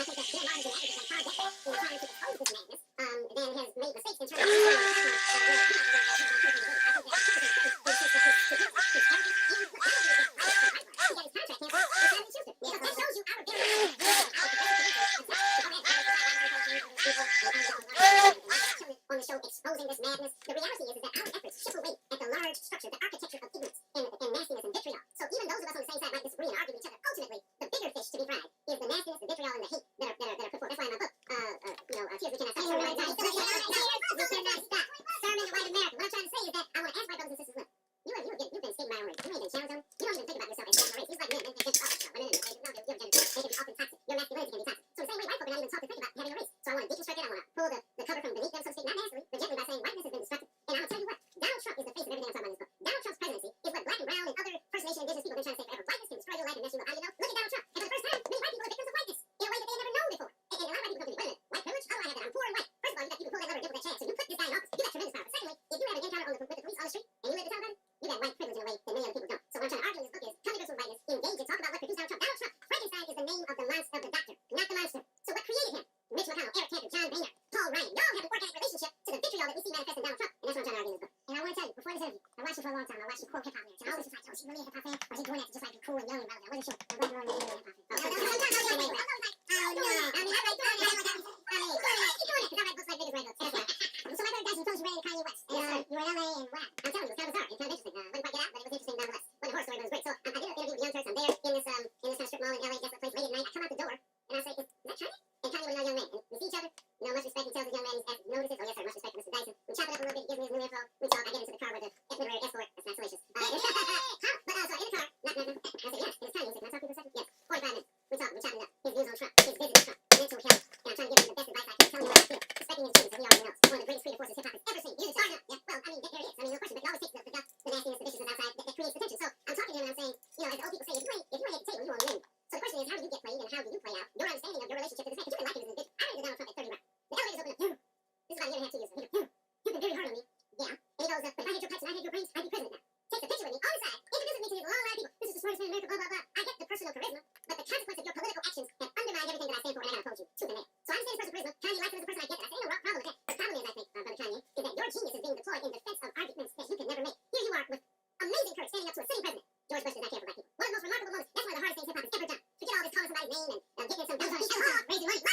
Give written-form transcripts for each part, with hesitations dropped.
Raising money.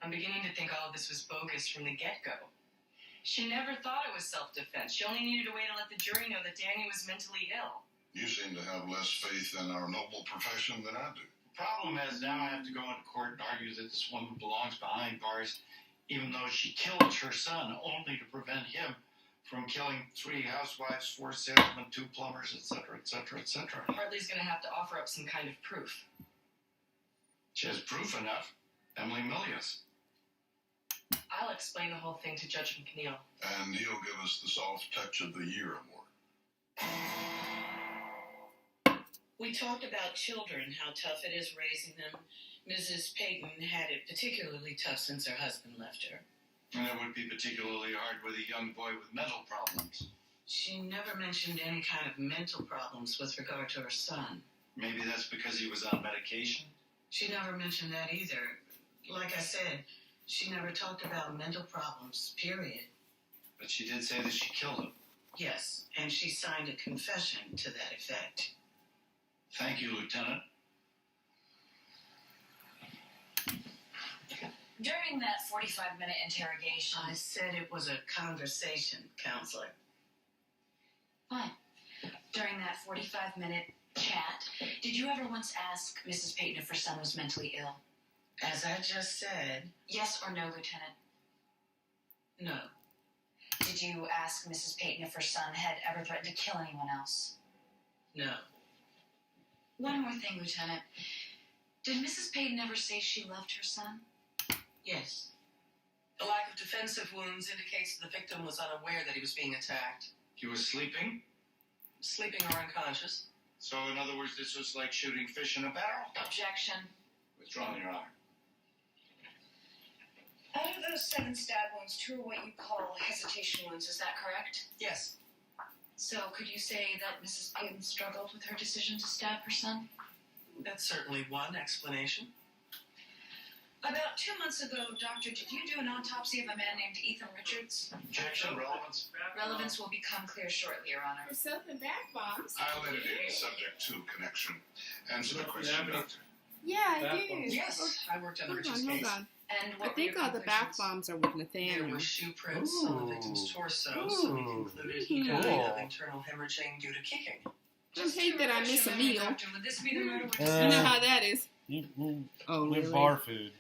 I'm beginning to think all of this was bogus from the get-go. She never thought it was self-defense. She only needed to wait and let the jury know that Danny was mentally ill. You seem to have less faith in our noble profession than I do. The problem is now I have to go into court and argue that this woman belongs behind bars, even though she killed her son only to prevent him from killing 3 housewives, 4 salesmen, 2 plumbers, etc., etc., etc. Hartley's going to have to offer up some kind of proof. She has proof enough. Emily Milius. I'll explain the whole thing to Judge McNeil. And he'll give us the Soft Touch of the Year award. We talked about children, how tough it is raising them. Mrs. Peyton had it particularly tough since her husband left her. And it would be particularly hard with a young boy with mental problems. She never mentioned any kind of mental problems with regard to her son. Maybe that's because he was on medication? She never mentioned that either. Like I said, she never talked about mental problems, period. But she did say that she killed him. Yes, and she signed a confession to that effect. Thank you, Lieutenant. During that 45-minute interrogation... I said it was a conversation, Counselor. Fine. During that 45-minute chat, did you ever once ask Mrs. Peyton if her son was mentally ill? As I just said... Yes or no, Lieutenant? No. Did you ask Mrs. Peyton if her son had ever threatened to kill anyone else? No. One more thing, Lieutenant. Did Mrs. Peyton ever say she loved her son? Yes. The lack of defensive wounds indicates the victim was unaware that he was being attacked. He was sleeping? Sleeping or unconscious. So, in other words, this was like shooting fish in a barrel? Objection. Withdrawn, Your Honor. Out of those 7 stab wounds, 2 are what you call hesitation wounds. Is that correct? Yes. So, could you say that Mrs. Peyton struggled with her decision to stab her son? That's certainly one explanation. About 2 months ago, Doctor, did you do an autopsy of a man named Ethan Richards? Objection, relevance. Relevance will become clear shortly, Your Honor. For soap and bath bombs. I'll entertain subject to connection. Answer the question, Doctor. Yeah, I do. Yes, I worked on the Hold Richards on, hold case. on. And I what think were your all the bath conclusions? bombs are with There Nathaniel. were shoe prints on the victim's torso, so we concluded he died of internal hemorrhaging due to kicking. I hate that I miss a meal. Doctor, would this be the murder You know how that is. Oh, With really? bar food.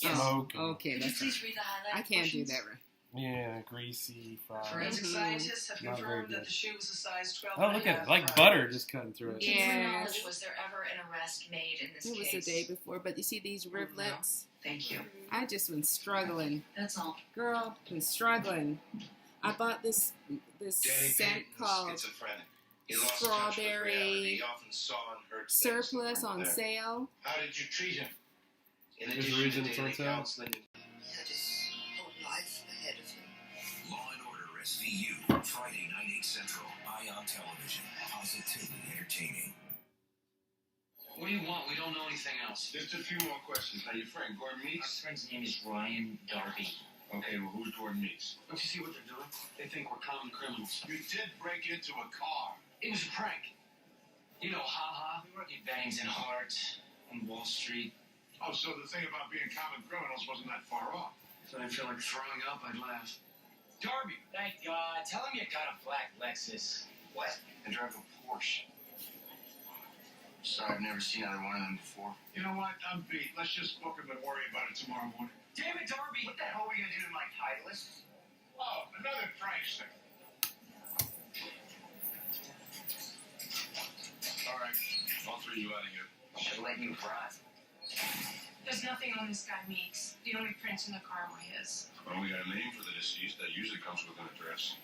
Yes. Smoke. and- Okay, Could you that's please read the highlighted I can't do portions? that right. Yeah, greasy, fried. Forensic Mhm. scientists have Not very confirmed that good. the shoe was a size 12 Oh, look at it. Like butter just cutting through it. To your Yes. knowledge, was there ever an arrest made in this It was case? the day before, but you see these rivulets? Thank you. I just been struggling. That's all. Girl, been struggling. I bought this Danny scent Peyton was called schizophrenic. He lost touch with Strawberry reality. He often saw and heard things Surplus that weren't on there. sale. How did you treat him? In There's a addition reason to it's daily on sale? counseling. He had his whole life ahead of him. Law and Order SVU, Friday night 8 Central, Ion Television, positively entertaining. What do you want? We don't know anything else. Just a few more questions. Now, your friend, Gordon My Meeks? friend's name is Ryan Darby. Okay, well, who's Gordon Meeks? Don't you see what they're doing? They think we're common criminals. You did break into a car. It was a prank. You know, haha. We work at Bangs and Hart on Wall Street. Oh, so the thing about being common criminals wasn't that far off. If I feel like throwing up, I'd laugh. Darby, thank God. Tell him you got a black Lexus. What? I drive a Porsche. Sorry, I've never seen either one of them before. You know what? I'm beat. Let's just book him and worry about it tomorrow morning. Damn it, Darby. What the hell are we going to do to my Titleist? Oh, another prankster. All right, I'll throw you out of here. Should let you rot. There's nothing on this guy Meeks. The only prints in the car were his. Well, we got a name for the deceased. That usually comes with an address.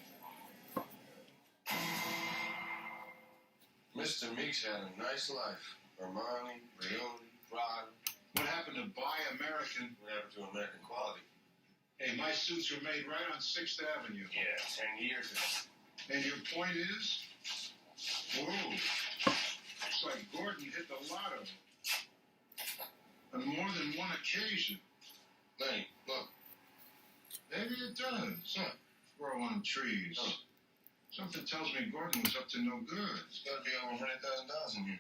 Mr. Meeks had a nice life. Armani, Brioni, Prada. What happened to Buy American? What happened to American quality? Hey, my suits were made right on 6th Avenue. Yeah, 10 years ago. And your point is? Whoa. Looks like Gordon hit the lotto. On more than one occasion. Lenny, look. Maybe it does. What? Grow on trees. Oh. Something tells me Gordon was up to no good. It's got to be over $100,000 in here.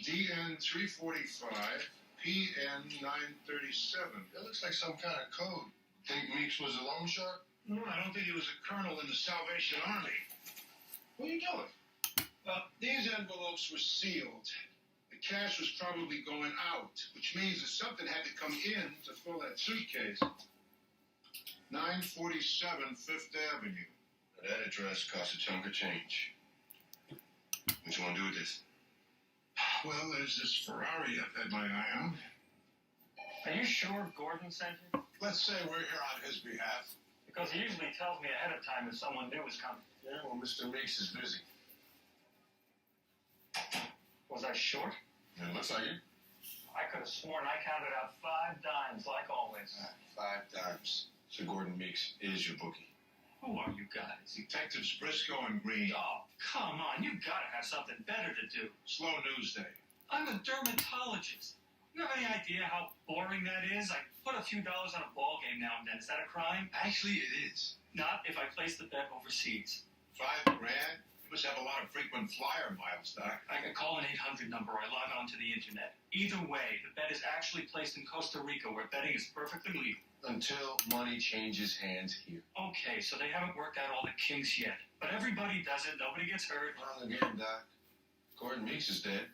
DN 345 PN 937. That looks like some kind of code. Think Meeks was a loan shark? No, I don't think he was a colonel in the Salvation Army. What are you doing? These envelopes were sealed. The cash was probably going out, which means that something had to come in to fill that suitcase. 947 Fifth Avenue. That address costs a chunk of change. What you want to do with this? Well, there's this Ferrari I've had my eye on. Are you sure Gordon sent you? Let's say we're here on his behalf. Because he usually tells me ahead of time if someone new is coming. Yeah, well, Mr. Meeks is busy. Was I short? It looks like it. I could have sworn I counted out 5 dimes, like always. 5 times. So Gordon Meeks is your bookie. Who are you guys? Detectives Briscoe and Green. Oh, come on. You gotta have something better to do. Slow news day. I'm a dermatologist. You have any idea how boring that is? I put a few dollars on a ball game now and then. Is that a crime? Actually, it is. Not if I place the bet overseas. $5 grand? You must have a lot of frequent flyer miles, Doc. I can call an 800 number or I log on to the internet. Either way, the bet is actually placed in Costa Rica, where betting is perfectly legal. Until money changes hands here. Okay, so they haven't worked out all the kinks yet. But everybody does it. Nobody gets hurt. Wrong again, Doc. Gordon Meeks is dead.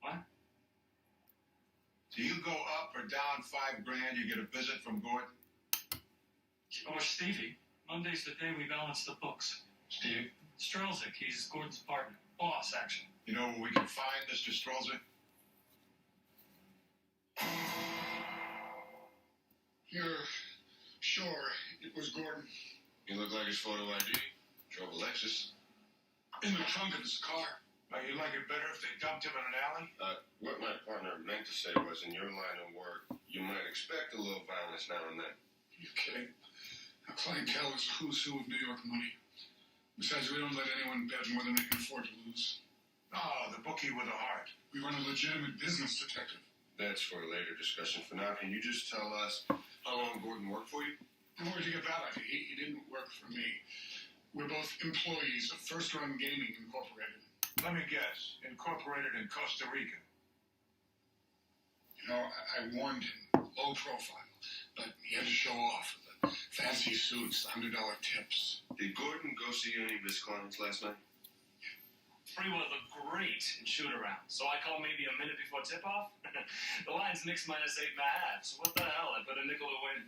What? Do you go up or down $5 grand, you get a visit from Gordon? Or Stevie. Monday's the day we balance the books. Steve? Strelzik, he's Gordon's partner. Boss, actually. You know where we can find Mr. Strelzik? You're sure it was Gordon? He looked like his photo ID. Drove a Lexus. In the trunk of his car. You'd like it better if they dumped him in an alley? What my partner meant to say was, in your line of work, you might expect a little violence now and then. You're kidding. Our clientele is who's who of New York money. Besides, we don't let anyone bet more than they can afford to lose. Oh, the bookie with a heart. We run a legitimate business, detective. That's for a later discussion. For now, can you just tell us how long Gordon worked for you? Where did you get that idea? He didn't work for me. We're both employees of First Run Gaming Incorporated. Let me guess. Incorporated in Costa Rica. You know, I warned him. Low profile. But he had to show off with the fancy suits, the $100 tips. Did Gordon go see any of his clients last night? Free would look great in shoot-around. So I call maybe a minute before tip-off? The line's mixed -8.5. So what the hell? I put a nickel to win.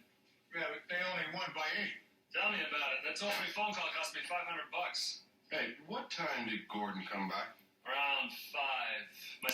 Yeah, but they only won by 8. Tell me about it. That toll-free phone call cost me $500. Hey, what time did Gordon come back? Around 5. My